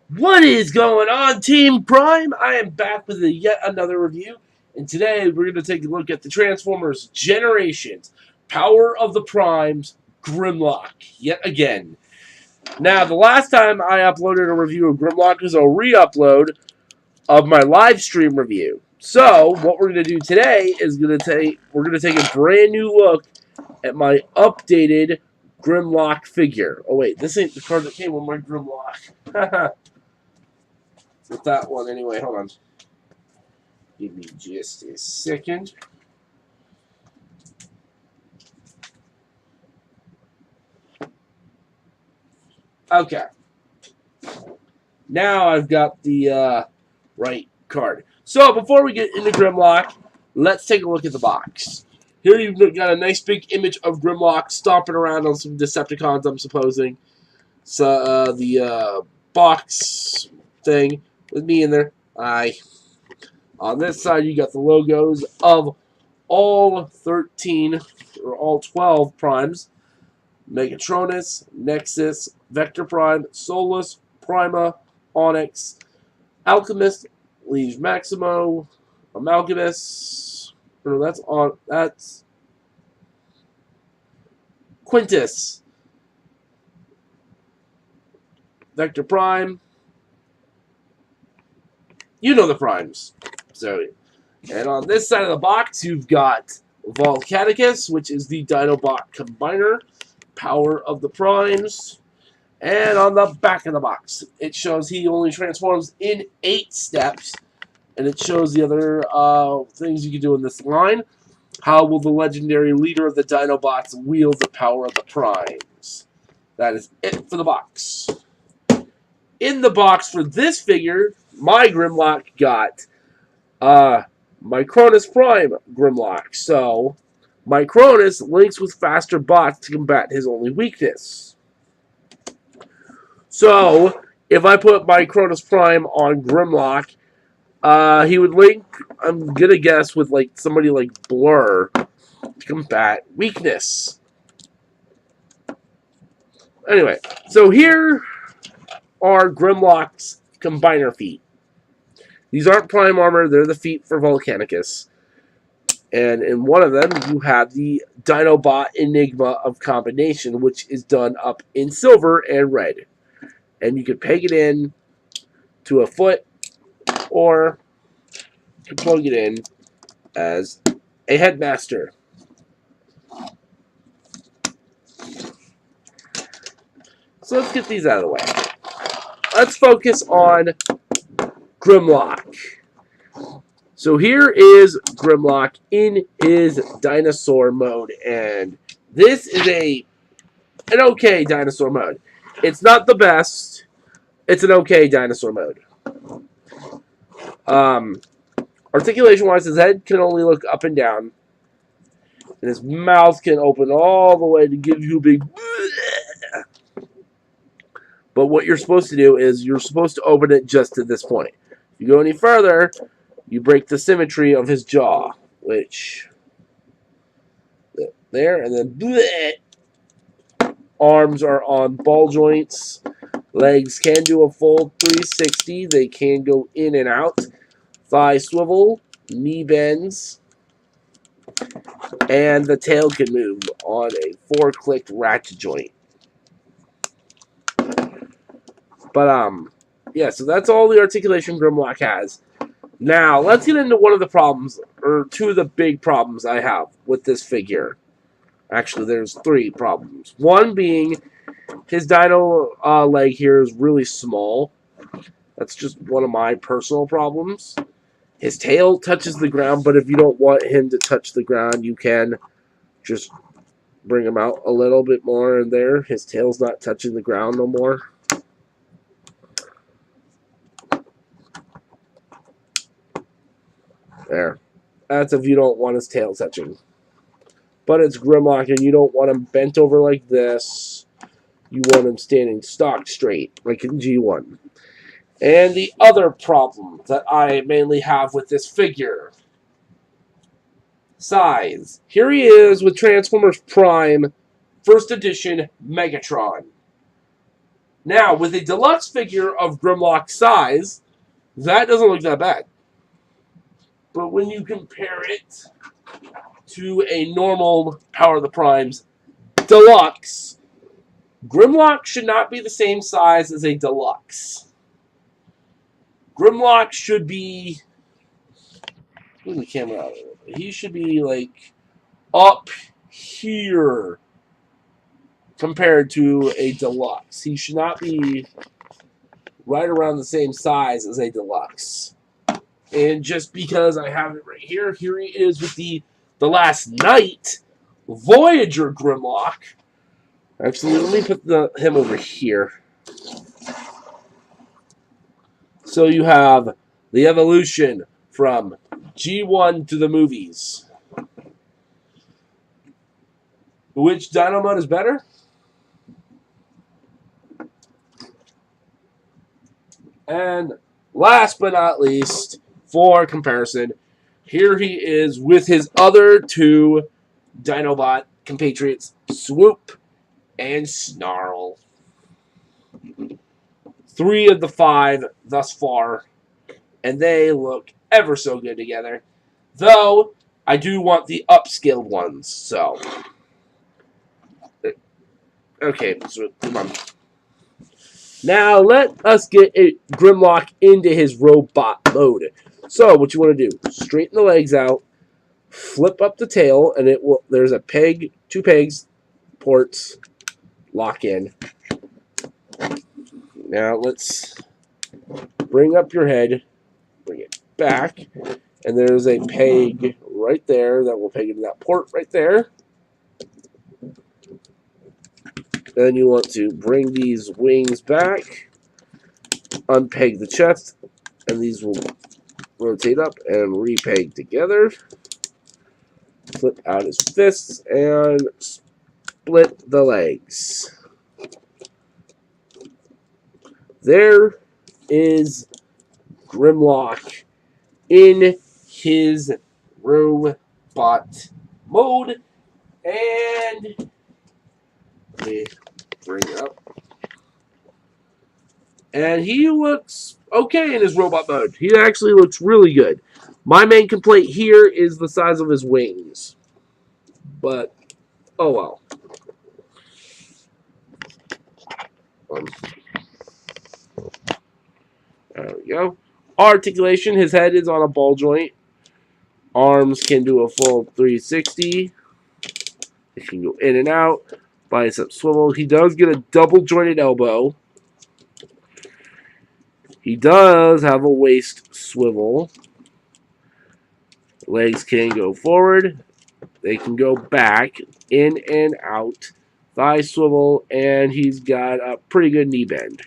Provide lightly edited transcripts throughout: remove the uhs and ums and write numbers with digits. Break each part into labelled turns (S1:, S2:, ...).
S1: What is going on, Team Prime? I am back with yet another review, and today we're going to take a look at the Transformers Generations Power of the Primes Grimlock yet again. Now, the last time I uploaded a review of Grimlock was a re-upload of my live stream review. So, what we're going to do today is we're going to take a brand new look at my updated Grimlock figure. Oh wait, this ain't the card that came with my Grimlock. With that one anyway. Hold on. Give me just a second. Okay. Now I've got the right card. So before we get into Grimlock, let's take a look at the box. Here you've got a nice big image of Grimlock stomping around on some Decepticons, I'm supposing. So the box thing with me in there. On this side, you got the logos of all 13 or all 12 primes: Megatronus, Nexus, Vector Prime, Solus, Prima, Onyx, Alchemist, Liege Maximo, Amalgamus. No, that's Quintus, Vector Prime. You know the primes. So, and on this side of the box, you've got Volcanicus, which is the Dinobot Combiner, Power of the Primes. And on the back of the box, it shows he only transforms in 8 steps. And it shows the other things you can do in this line. How will the legendary leader of the Dinobots wield the power of the Primes? That is it for the box. In the box for this figure, my Grimlock got Micronus Prime Grimlock. So, Micronus links with faster bots to combat his only weakness. So, if I put Micronus Prime on Grimlock, he would link, I'm going to guess, with like somebody like Blur to combat weakness. Anyway, so here are Grimlock's Combiner feet. These aren't Prime armor, they're the feet for Volcanicus. And in one of them, you have the Dinobot Enigma of Combination, which is done up in silver and red. And you can peg it in to a foot, or you can plug it in as a headmaster. So let's get these out of the way. Let's focus on Grimlock. So here is Grimlock in his dinosaur mode, and this is an okay dinosaur mode. It's not the best. It's an okay dinosaur mode. Articulation-wise, his head can only look up and down, and his mouth can open all the way to give you a big. But what you're supposed to do is you're supposed to open it just to this point. If you go any further, you break the symmetry of his jaw, which there, and then bleh. Arms are on ball joints. Legs can do a full 360. They can go in and out. Thigh swivel, knee bends, and the tail can move on a 4-click ratchet joint. But yeah, so that's all the articulation Grimlock has. Now, let's get into one of the problems, or two of the big problems I have with this figure. Actually, there's 3 problems. One being his dino leg here is really small. That's just one of my personal problems. His tail touches the ground, but if you don't want him to touch the ground, you can just bring him out a little bit more in there. His tail's not touching the ground no more. There. That's if you don't want his tail touching. But it's Grimlock, and you don't want him bent over like this. You want him standing stock straight, like in G1. And the other problem that I mainly have with this figure: size. Here he is with Transformers Prime, First Edition Megatron. Now, with a deluxe figure of Grimlock size, that doesn't look that bad. But when you compare it to a normal Power of the Primes deluxe, Grimlock should not be the same size as a deluxe. Grimlock should be... Move the camera out. He should be like up here compared to a deluxe. He should not be right around the same size as a deluxe. And just because I have it right here, here he is with the Last Night Voyager Grimlock. Actually, let me put him over here. So you have the evolution from G1 to the movies. Which Dino mode is better? And last but not least, for comparison, here he is with his other two Dinobot compatriots, Swoop and Snarl. 3 of the 5 thus far, and they look ever so good together. Though, I do want the upscaled ones, so... Okay, so come on. Now, let us get a Grimlock into his robot mode. So, what you want to do, straighten the legs out, flip up the tail, and it will. There's a peg, 2 pegs, ports, lock in. Now, let's bring up your head, bring it back, and there's a peg right there that will peg into that port right there. Then you want to bring these wings back, unpeg the chest, and these will rotate up and repeg together. Flip out his fists and split the legs. There is Grimlock in his robot mode, and let me bring it up. And he looks okay in his robot mode. He actually looks really good. My main complaint here is the size of his wings. But, oh well. There we go. Articulation. His head is on a ball joint. Arms can do a full 360. It can go in and out. Bicep swivel. He does get a double jointed elbow. He does have a waist swivel. Legs can go forward. They can go back, in and out. Thigh swivel, and he's got a pretty good knee bend.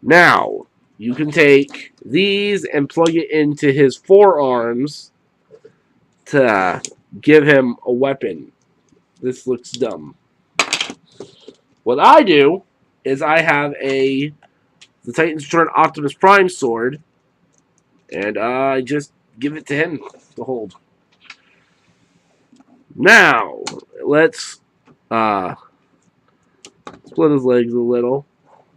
S1: Now, you can take these and plug it into his forearms to give him a weapon. This looks dumb. What I do is I have the Titan's Return Optimus Prime sword, and I just give it to him to hold. Now, let's split his legs a little,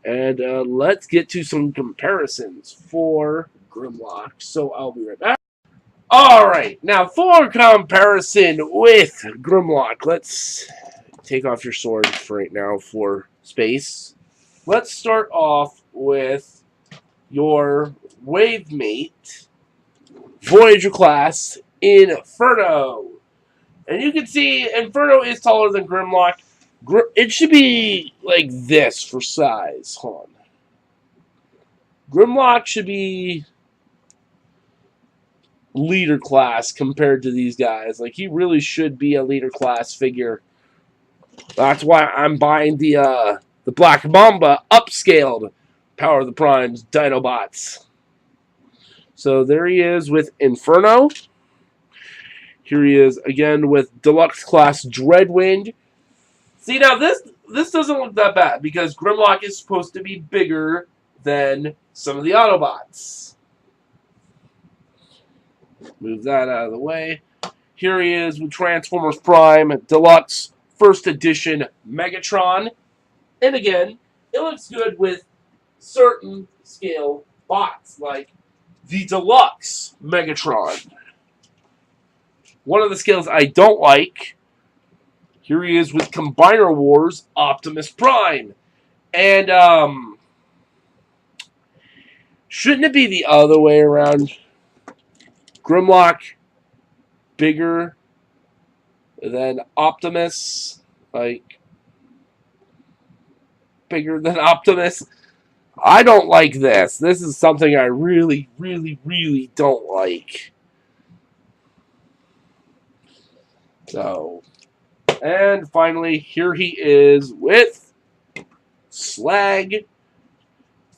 S1: and let's get to some comparisons for Grimlock. So I'll be right back. Alright, now for comparison with Grimlock, let's take off your sword for right now for space. Let's start off with your Wavemate Voyager class Inferno. And you can see Inferno is taller than Grimlock. It should be like this for size. Hold on. Grimlock should be leader class compared to these guys. Like, he really should be a leader class figure. That's why I'm buying the Black Mamba upscaled Power of the Primes Dinobots. So there he is with Inferno. Here he is again with Deluxe Class Dreadwind. See, now this doesn't look that bad because Grimlock is supposed to be bigger than some of the Autobots. Move that out of the way. Here he is with Transformers Prime Deluxe first edition Megatron. And again, it looks good with certain scale bots, like the deluxe Megatron. One of the scales I don't like, here he is with Combiner Wars Optimus Prime. And, shouldn't it be the other way around? Grimlock bigger than Optimus? Like, bigger than Optimus? I don't like this. This is something I really, really, really don't like. So, and finally, here he is with Slag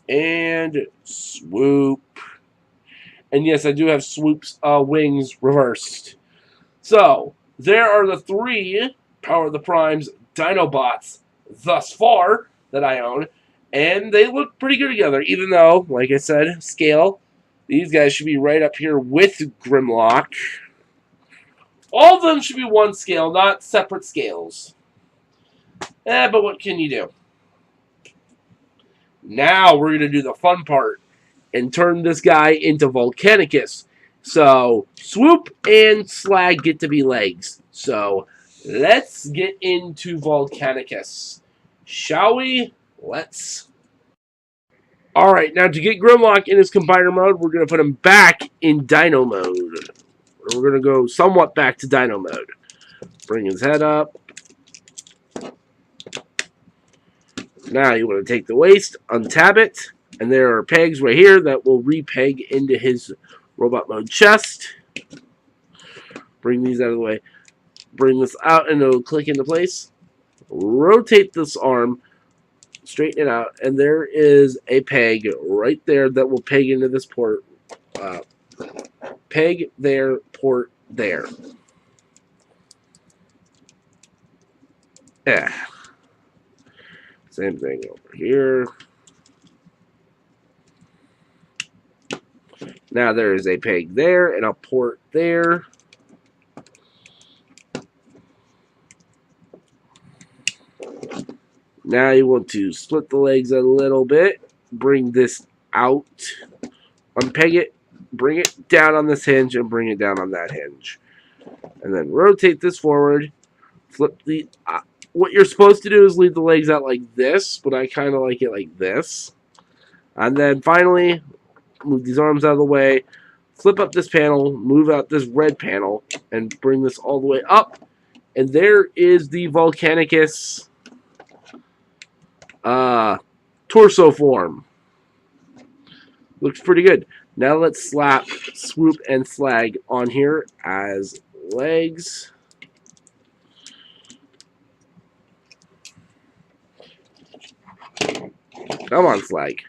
S1: and Swoop. And yes, I do have Swoop's wings reversed. So, there are the 3 Power of the Primes Dinobots thus far that I own. And they look pretty good together, even though, like I said, scale, these guys should be right up here with Grimlock. All of them should be one scale, not separate scales. But what can you do? Now we're going to do the fun part and turn this guy into Volcanicus. So, Swoop and Slag get to be legs. So, let's get into Volcanicus. Shall we? Let's. Alright, now to get Grimlock in his combiner mode, we're going to put him back in Dino mode. We're going to go somewhat back to Dino mode. Bring his head up. Now you want to take the waist, untab it, and there are pegs right here that will repeg into his robot mode chest. Bring these out of the way. Bring this out and it'll click into place. Rotate this arm, straighten it out, and there is a peg right there that will peg into this port. Peg there, port there. Yeah. Same thing over here. Now there is a peg there and a port there. Now you want to split the legs a little bit. Bring this out. Unpeg it. Bring it down on this hinge and bring it down on that hinge. And then rotate this forward. Flip the... what you're supposed to do is leave the legs out like this, but I kind of like it like this. And then finally, move these arms out of the way. Flip up this panel. Move out this red panel. And bring this all the way up. And there is the Volcanicus torso form. Looks pretty good. Now let's slap Swoop and Slag on here as legs. Come on, Slag.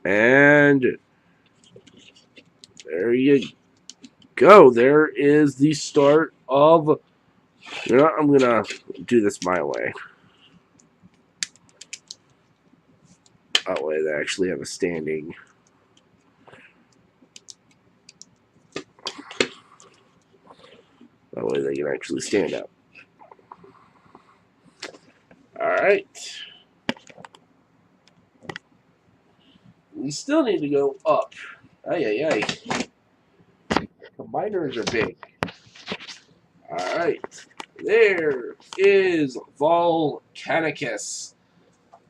S1: And there you go. There is the start of... You know, I'm going to do this my way. That way they actually have a standing. That way they can actually stand up. Alright. We still need to go up. Ay, ay, ay. Combiners are big. Alright. There is Volcanicus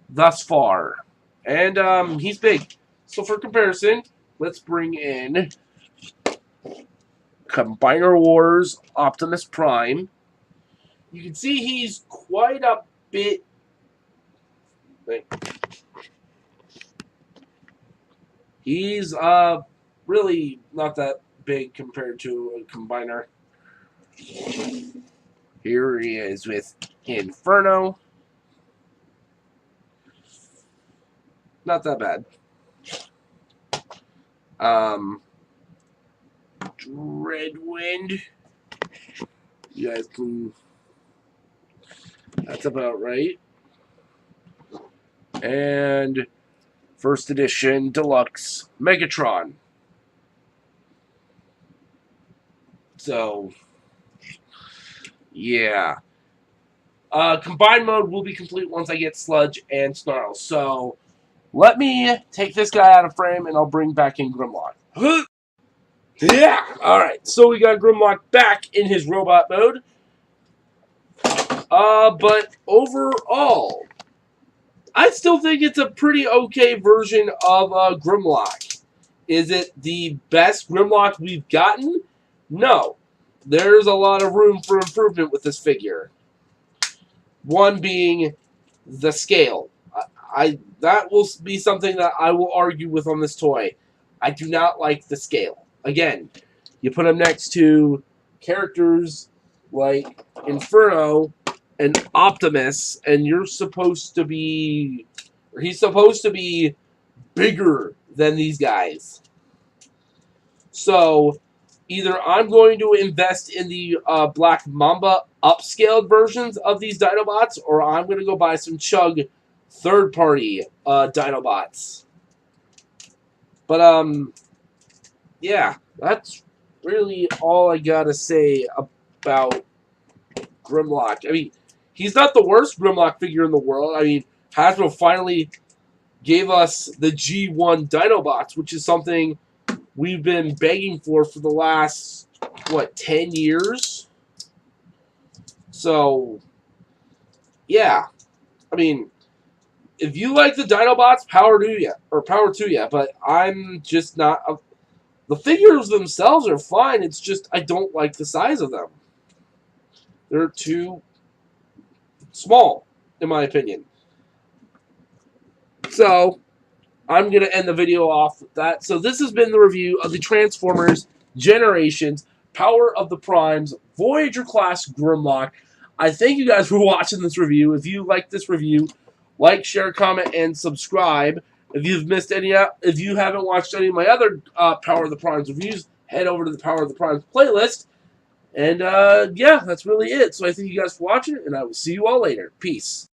S1: thus far. And he's big. So for comparison, let's bring in Combiner Wars Optimus Prime. You can see he's quite a bit... He's really not that big compared to a Combiner. Here he is with Inferno. Not that bad. Dreadwind. You guys can... That's about right. And first edition deluxe Megatron. So Yeah. Combined mode will be complete once I get Sludge and Snarl. So let me take this guy out of frame and I'll bring back in Grimlock. Yeah! Alright, so we got Grimlock back in his robot mode. But overall, I still think it's a pretty okay version of Grimlock. Is it the best Grimlock we've gotten? No. There's a lot of room for improvement with this figure. One being the scale. That will be something that I will argue with on this toy. I do not like the scale. Again, you put him next to characters like Inferno and Optimus, and he's supposed to be bigger than these guys. So either I'm going to invest in the Black Mamba upscaled versions of these Dinobots, or I'm going to go buy some Chug third-party Dinobots. But, yeah, that's really all I got to say about Grimlock. I mean, he's not the worst Grimlock figure in the world. I mean, Hasbro finally gave us the G1 Dinobots, which is something we've been begging for the last, 10 years? So, yeah. I mean, if you like the Dinobots, power to you. But I'm just not... the figures themselves are fine. It's just I don't like the size of them. They're too small, in my opinion. So, I'm going to end the video off with that. So this has been the review of the Transformers Generations Power of the Primes Voyager Class Grimlock. I thank you guys for watching this review. If you like this review, like, share, comment, and subscribe. If you haven't watched any of my other Power of the Primes reviews, head over to the Power of the Primes playlist. And yeah, that's really it. So I thank you guys for watching, and I will see you all later. Peace.